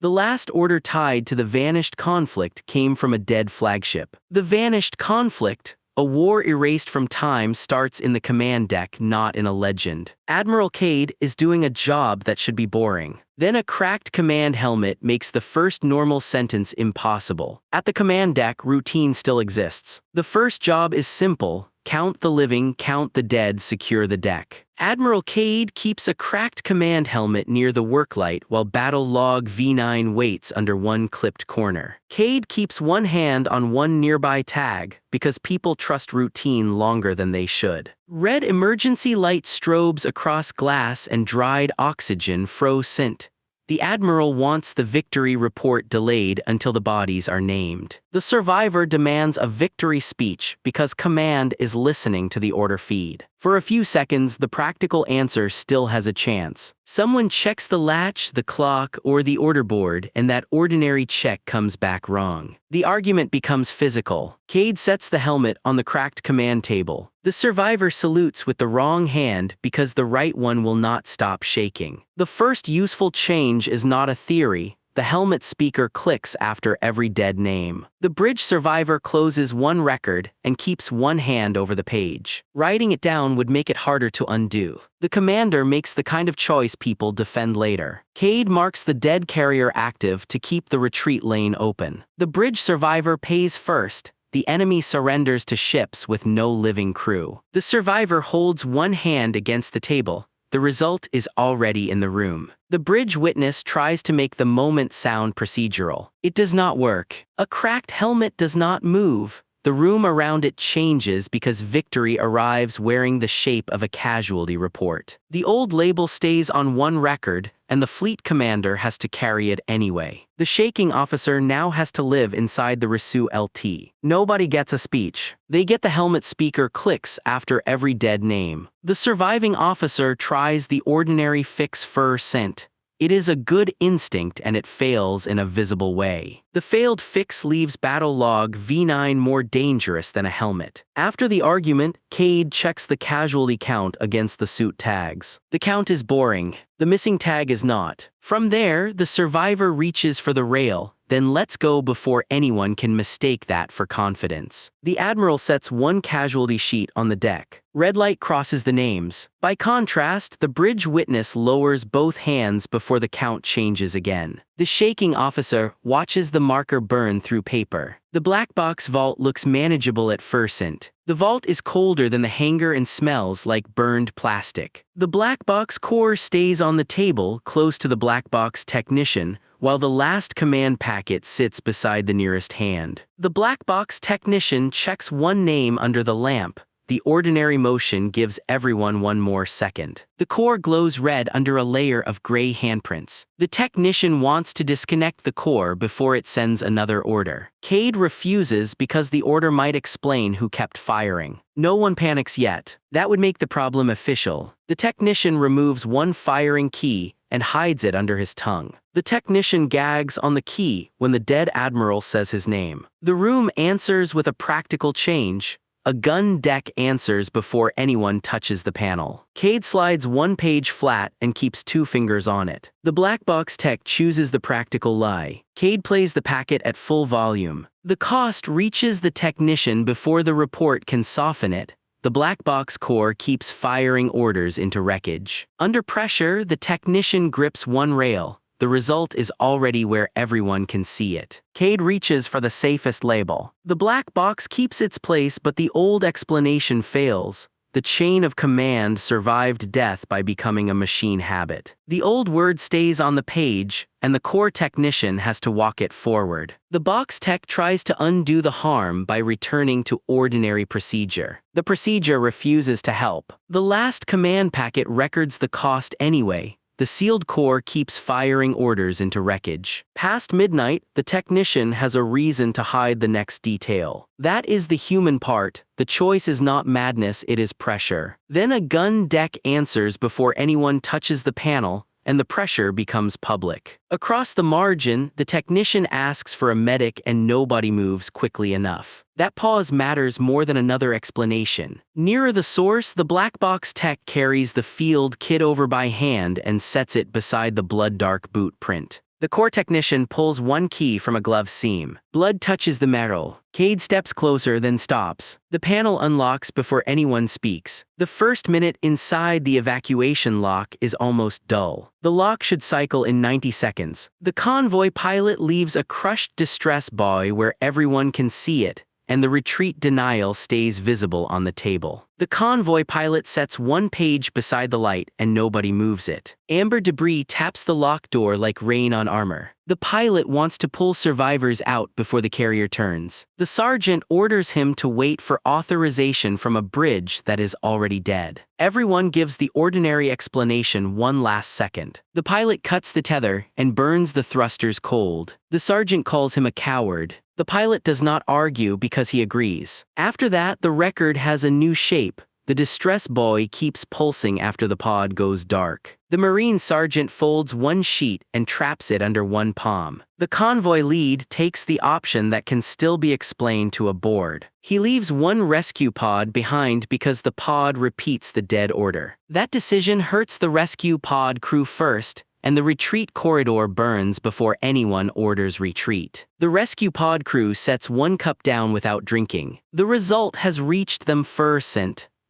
The last order tied to the vanished conflict came from a dead flagship. The vanished conflict, a war erased from time, starts in the command deck, not in a legend. Admiral Cade is doing a job that should be boring. Then a cracked command helmet makes the first normal sentence impossible. At the command deck, routine still exists. The first job is simple: count the living, count the dead, secure the deck. Admiral Cade keeps a cracked command helmet near the worklight while Battle Log V9 waits under one clipped corner. Cade keeps one hand on one nearby tag because people trust routine longer than they should. Red emergency light strobes across glass and dried oxygen froze scent. The Admiral wants the victory report delayed until the bodies are named. The survivor demands a victory speech because command is listening to the order feed. For a few seconds, the practical answer still has a chance. Someone checks the latch, the clock, or the order board, and that ordinary check comes back wrong. The argument becomes physical. Cade sets the helmet on the cracked command table. The survivor salutes with the wrong hand because the right one will not stop shaking. The first useful change is not a theory. The helmet speaker clicks after every dead name. The bridge survivor closes one record and keeps one hand over the page. Writing it down would make it harder to undo. The commander makes the kind of choice people defend later. Cade marks the dead carrier active to keep the retreat lane open. The bridge survivor pays first. The enemy surrenders to ships with no living crew. The survivor holds one hand against the table. The result is already in the room. The bridge witness tries to make the moment sound procedural. It does not work. A cracked helmet does not move. The room around it changes because victory arrives wearing the shape of a casualty report. The old label stays on one record, and the fleet commander has to carry it anyway. The shaking officer now has to live inside the Risu LT. Nobody gets a speech. They get the helmet speaker clicks after every dead name. The surviving officer tries the ordinary fix fur scent. It is a good instinct and it fails in a visible way. The failed fix leaves Battle Log V9 more dangerous than a helmet. After the argument, Cade checks the casualty count against the suit tags. The count is boring. The missing tag is not. From there, the survivor reaches for the rail, then lets go before anyone can mistake that for confidence. The Admiral sets one casualty sheet on the deck. Red light crosses the names. By contrast, the bridge witness lowers both hands before the count changes again. The shaking officer watches the marker burn through paper. The black box vault looks manageable at first. The vault is colder than the hangar and smells like burned plastic. The black box core stays on the table close to the black box technician, while the last command packet sits beside the nearest hand. The black box technician checks one name under the lamp. The ordinary motion gives everyone one more second. The core glows red under a layer of gray handprints. The technician wants to disconnect the core before it sends another order. Cade refuses because the order might explain who kept firing. No one panics yet. That would make the problem official. The technician removes one firing key and hides it under his tongue. The technician gags on the key when the dead admiral says his name. The room answers with a practical change. A gun deck answers before anyone touches the panel. Cade slides one page flat and keeps two fingers on it. The black box tech chooses the practical lie. Cade plays the packet at full volume. The cost reaches the technician before the report can soften it. The black box core keeps firing orders into wreckage. Under pressure, the technician grips one rail. The result is already where everyone can see it. Cade reaches for the safest label. The black box keeps its place, but the old explanation fails. The chain of command survived death by becoming a machine habit. The old word stays on the page, and the core technician has to walk it forward. The box tech tries to undo the harm by returning to ordinary procedure. The procedure refuses to help. The last command packet records the cost anyway. The sealed core keeps firing orders into wreckage. Past midnight, the technician has a reason to hide the next detail. That is the human part. The choice is not madness, it is pressure. Then a gun deck answers before anyone touches the panel, and the pressure becomes public. Across the margin, the technician asks for a medic and nobody moves quickly enough. That pause matters more than another explanation. Nearer the source, the black box tech carries the field kit over by hand and sets it beside the blood-dark boot print. The core technician pulls one key from a glove seam. Blood touches the metal. Cade steps closer then stops. The panel unlocks before anyone speaks. The first minute inside the evacuation lock is almost dull. The lock should cycle in 90 seconds. The convoy pilot leaves a crushed distress buoy where everyone can see it, and the retreat denial stays visible on the table. The convoy pilot sets one page beside the light and nobody moves it. Amber debris taps the lock door like rain on armor. The pilot wants to pull survivors out before the carrier turns. The sergeant orders him to wait for authorization from a bridge that is already dead. Everyone gives the ordinary explanation one last second. The pilot cuts the tether and burns the thrusters cold. The sergeant calls him a coward. The pilot does not argue because he agrees. After that, the record has a new shape. The distress buoy keeps pulsing after the pod goes dark. The Marine sergeant folds one sheet and traps it under one palm. The convoy lead takes the option that can still be explained to a board. He leaves one rescue pod behind because the pod repeats the dead order. That decision hurts the rescue pod crew first, and the retreat corridor burns before anyone orders retreat. The rescue pod crew sets one cup down without drinking. The result has reached them first.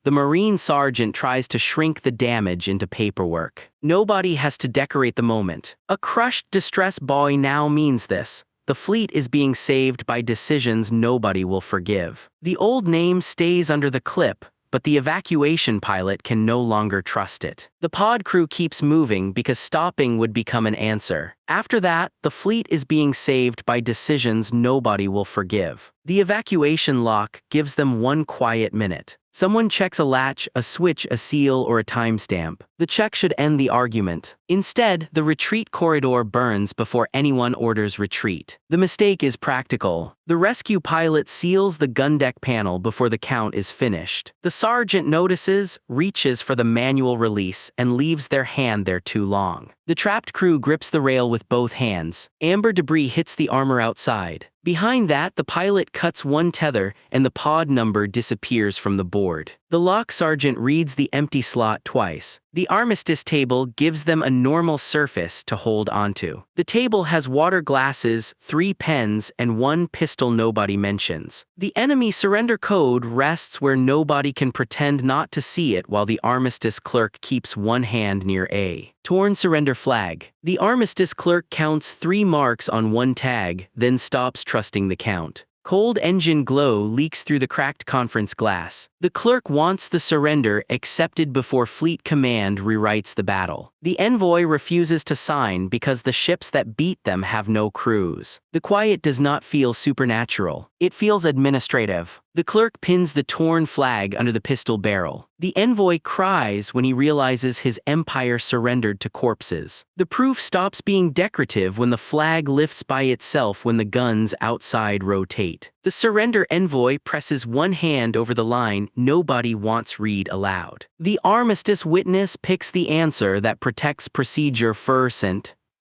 The Marine sergeant tries to shrink the damage into paperwork. Nobody has to decorate the moment. A crushed distress buoy now means this: the fleet is being saved by decisions nobody will forgive. The old name stays under the clip, but the evacuation pilot can no longer trust it. The pod crew keeps moving because stopping would become an answer. After that, the fleet is being saved by decisions nobody will forgive. The evacuation lock gives them one quiet minute. Someone checks a latch, a switch, a seal, or a timestamp. The check should end the argument. Instead, the retreat corridor burns before anyone orders retreat. The mistake is practical. The rescue pilot seals the gun deck panel before the count is finished. The sergeant notices, reaches for the manual release, and leaves their hand there too long. The trapped crew grips the rail with both hands. Amber debris hits the armor outside. Behind that, the pilot cuts one tether and the pod number disappears from the board. The lock sergeant reads the empty slot twice. The armistice table gives them a normal surface to hold onto. The table has water glasses, 3 pens, and one pistol nobody mentions. The enemy surrender code rests where nobody can pretend not to see it while the armistice clerk keeps one hand near a torn surrender flag. The armistice clerk counts 3 marks on one tag, then stops trusting the count. Cold engine glow leaks through the cracked conference glass. The clerk wants the surrender accepted before Fleet Command rewrites the battle. The envoy refuses to sign because the ships that beat them have no crews. The quiet does not feel supernatural. It feels administrative. The clerk pins the torn flag under the pistol barrel. The envoy cries when he realizes his empire surrendered to corpses. The proof stops being decorative when the flag lifts by itself when the guns outside rotate. The surrender envoy presses one hand over the line nobody wants read aloud. The armistice witness picks the answer that protects procedure first.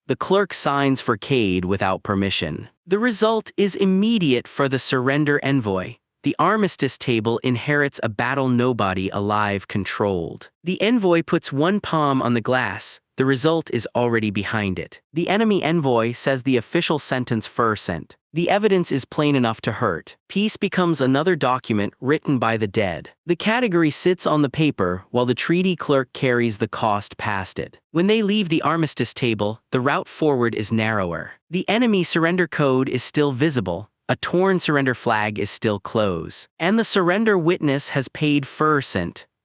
The clerk signs for Cade without permission. The result is immediate for the surrender envoy. The armistice table inherits a battle nobody alive controlled. The envoy puts one palm on the glass. The result is already behind it. The enemy envoy says the official sentence first. The evidence is plain enough to hurt. Peace becomes another document written by the dead. The category sits on the paper while the treaty clerk carries the cost past it. When they leave the armistice table, the route forward is narrower. The enemy surrender code is still visible. A torn surrender flag is still close. And the surrender witness has paid first.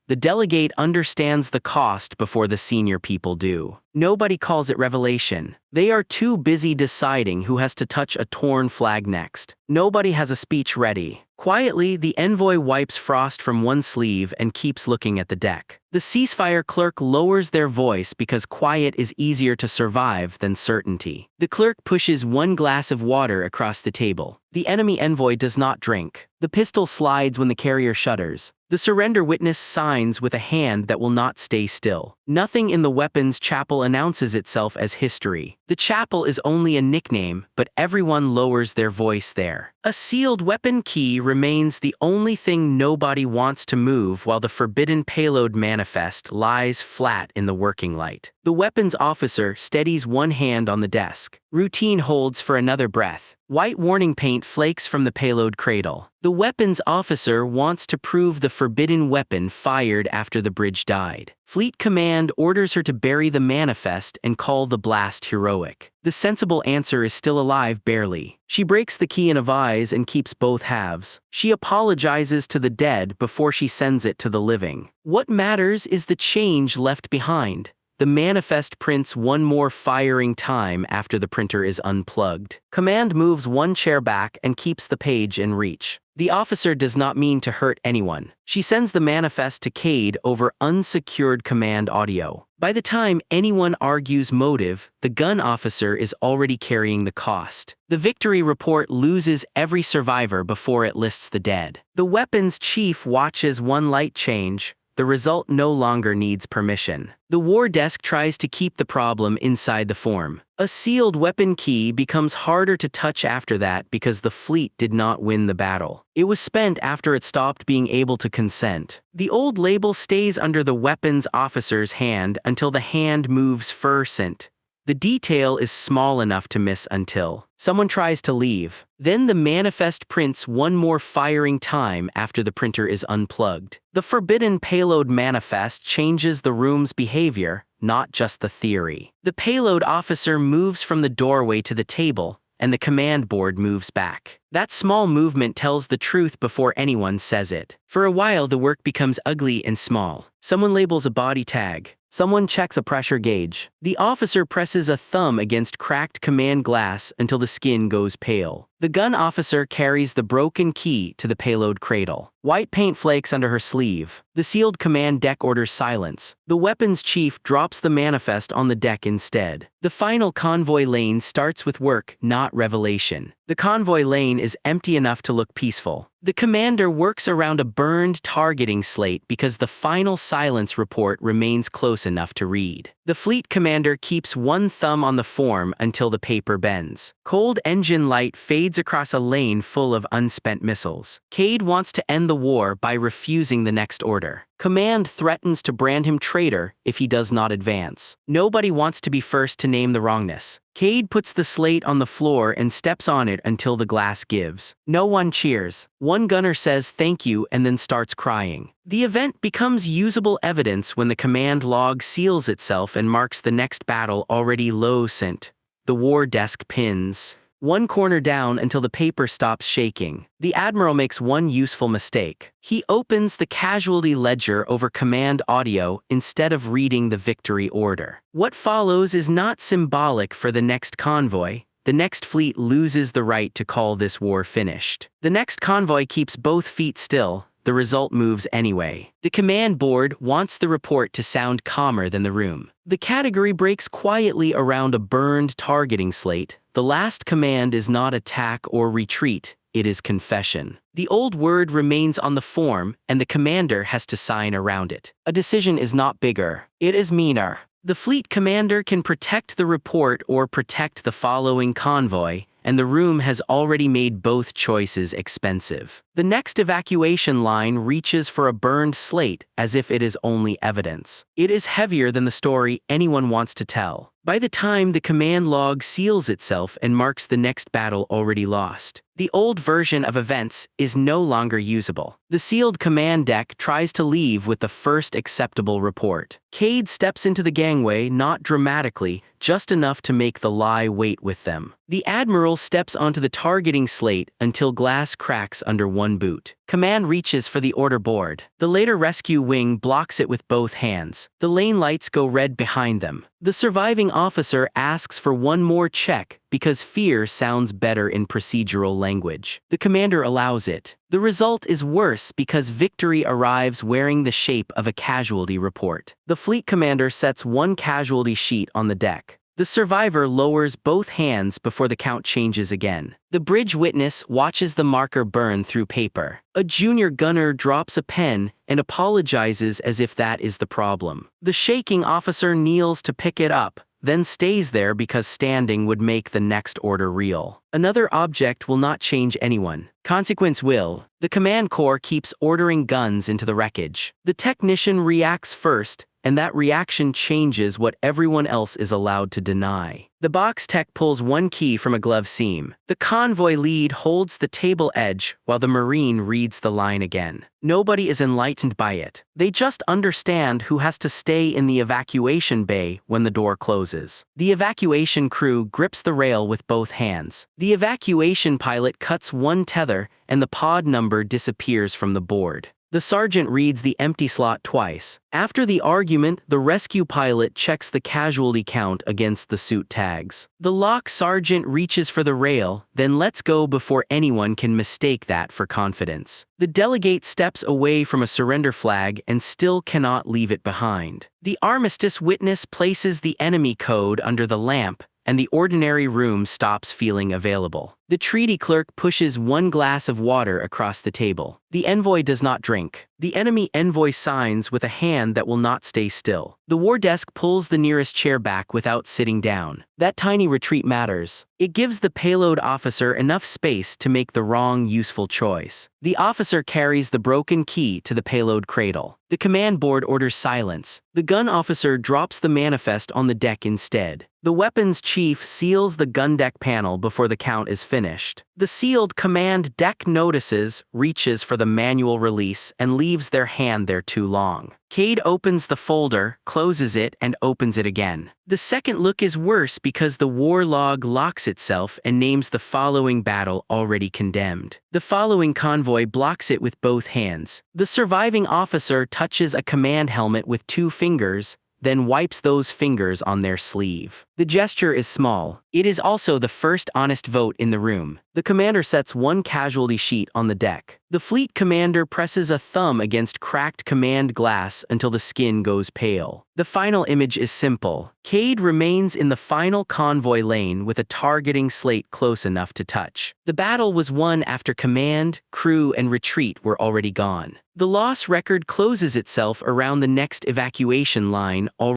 The delegate understands the cost before the senior people do. Nobody calls it revelation. They are too busy deciding who has to touch a torn flag next. Nobody has a speech ready. Quietly, the envoy wipes frost from one sleeve and keeps looking at the deck. The ceasefire clerk lowers their voice because quiet is easier to survive than certainty. The clerk pushes one glass of water across the table. The enemy envoy does not drink. The pistol slides when the carrier shudders. The surrender witness signs with a hand that will not stay still. Nothing in the weapons chapel announces itself as history. The chapel is only a nickname, but everyone lowers their voice there. A sealed weapon key remains the only thing nobody wants to move while the forbidden payload manifest lies flat in the working light. The weapons officer steadies one hand on the desk. Routine holds for another breath. White warning paint flakes from the payload cradle. The weapons officer wants to prove the forbidden weapon fired after the bridge died. Fleet Command orders her to bury the manifest and call the blast heroic. The sensible answer is still alive barely. She breaks the key in a vise and keeps both halves. She apologizes to the dead before she sends it to the living. What matters is the change left behind. The manifest prints one more firing time after the printer is unplugged. Command moves one chair back and keeps the page in reach. The officer does not mean to hurt anyone. She sends the manifest to Cade over unsecured command audio. By the time anyone argues motive, the gun officer is already carrying the cost. The victory report loses every survivor before it lists the dead. The weapons chief watches one light change. The result no longer needs permission. The war desk tries to keep the problem inside the form. A sealed weapon key becomes harder to touch after that because the fleet did not win the battle. It was spent after it stopped being able to consent. The old label stays under the weapons officer's hand until the hand moves fur-scent. The detail is small enough to miss until someone tries to leave. Then the manifest prints one more firing time after the printer is unplugged. The forbidden payload manifest changes the room's behavior, not just the theory. The payload officer moves from the doorway to the table, and the command board moves back. That small movement tells the truth before anyone says it. For a while the work becomes ugly and small. Someone labels a body tag. Someone checks a pressure gauge. The officer presses a thumb against cracked command glass until the skin goes pale. The gun officer carries the broken key to the payload cradle. White paint flakes under her sleeve. The sealed command deck orders silence. The weapons chief drops the manifest on the deck instead. The final convoy lane starts with work, not revelation. The convoy lane is empty enough to look peaceful. The commander works around a burned targeting slate because the final silence report remains close enough to read. The fleet commander keeps one thumb on the form until the paper bends. Cold engine light fades across a lane full of unspent missiles. Cade wants to end the war by refusing the next order. Command threatens to brand him traitor if he does not advance. Nobody wants to be first to name the wrongness. Cade puts the slate on the floor and steps on it until the glass gives. No one cheers. One gunner says thank you and then starts crying. The event becomes usable evidence when the command log seals itself and marks the next battle already low-sent. The war desk pins one corner down until the paper stops shaking. The admiral makes one useful mistake. He opens the casualty ledger over command audio instead of reading the victory order. What follows is not symbolic for the next convoy. The next fleet loses the right to call this war finished. The next convoy keeps both feet still. The result moves anyway. The command board wants the report to sound calmer than the room. The category breaks quietly around a burned targeting slate. The last command is not attack or retreat, it is confession. The old word remains on the form, and the commander has to sign around it. A decision is not bigger, it is meaner. The fleet commander can protect the report or protect the following convoy, and the room has already made both choices expensive. The next evacuation line reaches for a burned slate as if it is only evidence. It is heavier than the story anyone wants to tell. By the time the command log seals itself and marks the next battle already lost, the old version of events is no longer usable. The sealed command deck tries to leave with the first acceptable report. Cade steps into the gangway not dramatically, just enough to make the lie wait with them. The admiral steps onto the targeting slate until glass cracks under one boot. Command reaches for the order board. The later rescue wing blocks it with both hands. The lane lights go red behind them. The surviving officer asks for one more check because fear sounds better in procedural language. The commander allows it. The result is worse because victory arrives wearing the shape of a casualty report. The fleet commander sets one casualty sheet on the deck. The survivor lowers both hands before the count changes again. The bridge witness watches the marker burn through paper. A junior gunner drops a pen and apologizes as if that is the problem. The shaking officer kneels to pick it up, then stays there because standing would make the next order real. Another object will not change anyone. Consequence will. The command corps keeps ordering guns into the wreckage. The technician reacts first, and that reaction changes what everyone else is allowed to deny. The box tech pulls one key from a glove seam. The convoy lead holds the table edge while the Marine reads the line again. Nobody is enlightened by it. They just understand who has to stay in the evacuation bay when the door closes. The evacuation crew grips the rail with both hands. The evacuation pilot cuts one tether and the pod number disappears from the board. The sergeant reads the empty slot twice. After the argument, the rescue pilot checks the casualty count against the suit tags. The lock sergeant reaches for the rail, then lets go before anyone can mistake that for confidence. The delegate steps away from a surrender flag and still cannot leave it behind. The armistice witness places the enemy code under the lamp, and the ordinary room stops feeling available. The treaty clerk pushes one glass of water across the table. The envoy does not drink. The enemy envoy signs with a hand that will not stay still. The war desk pulls the nearest chair back without sitting down. That tiny retreat matters. It gives the payload officer enough space to make the wrong useful choice. The officer carries the broken key to the payload cradle. The command board orders silence. The gun officer drops the manifest on the deck instead. The weapons chief seals the gun deck panel before the count is finished. The sealed command deck notices, reaches for the manual release, and leaves their hand there too long. Cade opens the folder, closes it, and opens it again. The second look is worse because the war log locks itself and names the following battle already condemned. The following convoy blocks it with both hands. The surviving officer touches a command helmet with 2 fingers, then wipes those fingers on their sleeve. The gesture is small. It is also the first honest vote in the room. The commander sets one casualty sheet on the deck. The fleet commander presses a thumb against cracked command glass until the skin goes pale. The final image is simple. Cade remains in the final convoy lane with a targeting slate close enough to touch. The battle was won after command, crew, and retreat were already gone. The loss record closes itself around the next evacuation line already